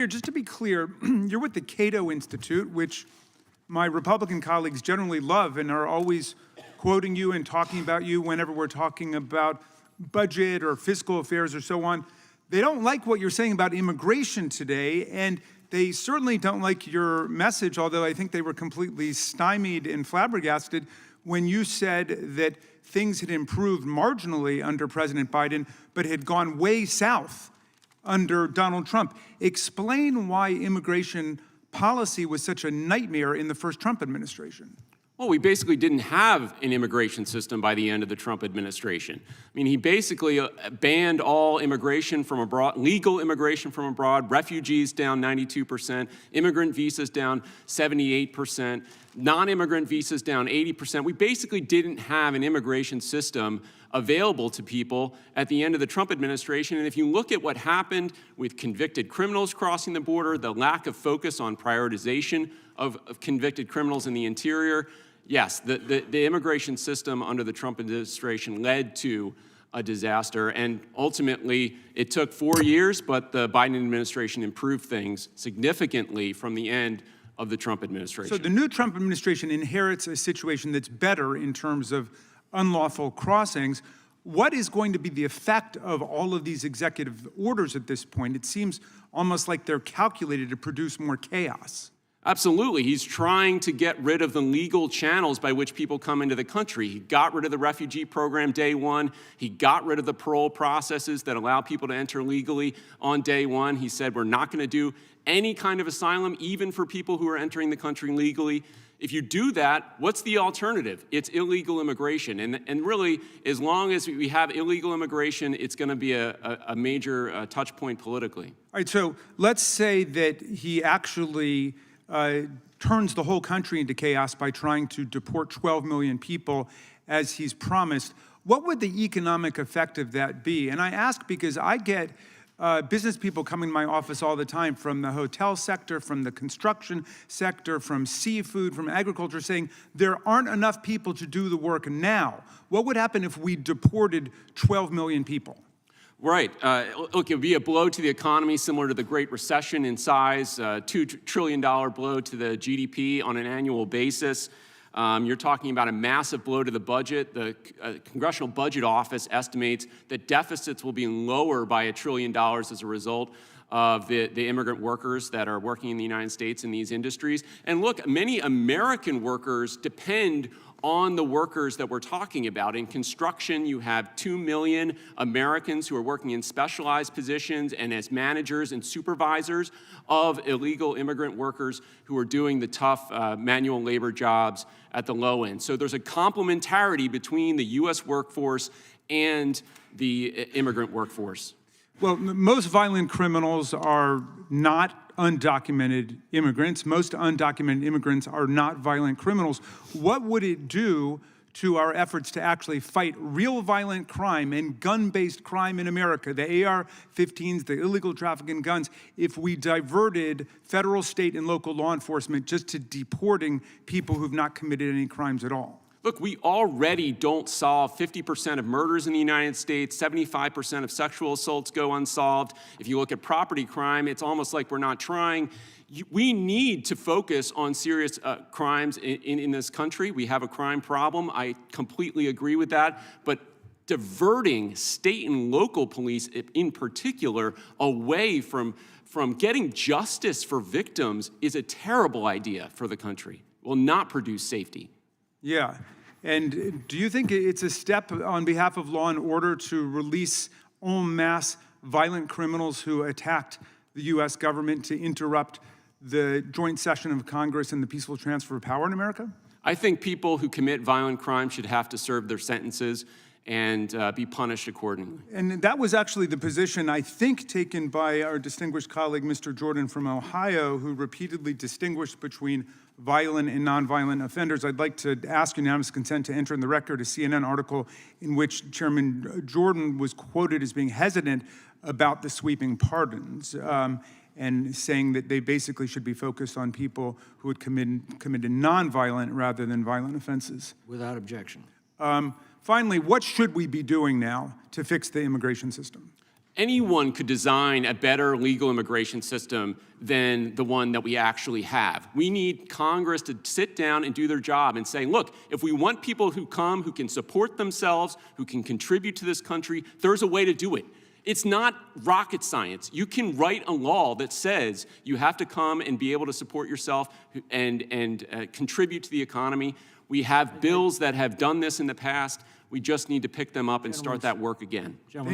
Just to be clear, you're with the Cato Institute, which my Republican colleagues generally love and are always quoting you and talking about you whenever we're talking about budget or fiscal affairs or so on. They don't like what you're saying about immigration today, and they certainly don't like your message, although I think they were completely stymied and flabbergasted when you said that things had improved marginally under President Biden, but had gone way south under Donald Trump. Explain why immigration policy was such a nightmare in the first Trump administration. Well, we basically didn't have an immigration system by the end of the Trump administration. I mean, he basically banned all immigration from abroad, legal immigration from abroad, refugees down 92%, immigrant visas down 78%, non-immigrant visas down 80%. We basically didn't have an immigration system available to people at the end of the Trump administration. And if you look at what happened with convicted criminals crossing the border, the lack of focus on prioritization of convicted criminals in the interior, yes, the immigration system under the Trump administration led to a disaster. And ultimately, it took 4 years, but the Biden administration improved things significantly from the end of the Trump administration. So the new Trump administration inherits a situation that's better in terms of unlawful crossings. What is going to be the effect of all of these executive orders at this point? It seems almost like they're calculated to produce more chaos. Absolutely. He's trying to get rid of the legal channels by which people come into the country. He got rid of the refugee program day one. He got rid of the parole processes that allow people to enter legally on day one. He said, we're not going to do any kind of asylum, even for people who are entering the country legally. If you do that, what's the alternative? It's illegal immigration. And really, as long as we have illegal immigration, it's going to be a major touch point politically. All right, so let's say that he actually turns the whole country into chaos by trying to deport 12 million people as he's promised. What would the economic effect of that be? And I ask because I get business people coming to my office all the time from the hotel sector, from the construction sector, from seafood, from agriculture, saying there aren't enough people to do the work now. What would happen if we deported 12 million people? Right. Look, it would be a blow to the economy similar to the Great Recession in size, $2 trillion blow to the GDP on an annual basis. You're talking about a massive blow to the budget. The Congressional Budget Office estimates that deficits will be lower by $1 trillion as a result of the immigrant workers that are working in the United States in these industries. And look, many American workers depend on the workers that we're talking about. In construction, you have 2 million Americans who are working in specialized positions and as managers and supervisors of illegal immigrant workers who are doing the tough manual labor jobs at the low end. So there's a complementarity between the U.S. workforce and the immigrant workforce. Well, most violent criminals are not undocumented immigrants. Most undocumented immigrants are not violent criminals. What would it do to our efforts to actually fight real violent crime and gun-based crime in America, the AR-15s, the illegal trafficking in guns, if we diverted federal, state, and local law enforcement just to deporting people who've not committed any crimes at all? Look, we already don't solve 50% of murders in the United States, 75% of sexual assaults go unsolved. If you look at property crime, it's almost like we're not trying. We need to focus on serious crimes in this country. We have a crime problem. I completely agree with that. But diverting state and local police in particular away from getting justice for victims is a terrible idea for the country. It will not produce safety. Yeah, and do you think it's a step on behalf of law and order to release en masse violent criminals who attacked the U.S. government to interrupt the joint session of Congress and the peaceful transfer of power in America? I think people who commit violent crime should have to serve their sentences and be punished accordingly. And that was actually the position, I think, taken by our distinguished colleague, Mr. Jordan from Ohio, who repeatedly distinguished between violent and nonviolent offenders. I'd like to ask unanimous consent to enter in the record a CNN article in which Chairman Jordan was quoted as being hesitant about the sweeping pardons and saying that they basically should be focused on people who had committed nonviolent rather than violent offenses. Without objection. Finally, what should we be doing now to fix the immigration system? Anyone could design a better legal immigration system than the one that we actually have. We need Congress to sit down and do their job and say, look, if we want people who come, who can support themselves, who can contribute to this country, there's a way to do it. It's not rocket science. You can write a law that says you have to come and be able to support yourself and contribute to the economy. We have bills that have done this in the past. We just need to pick them up and start that work again. Gentlemen,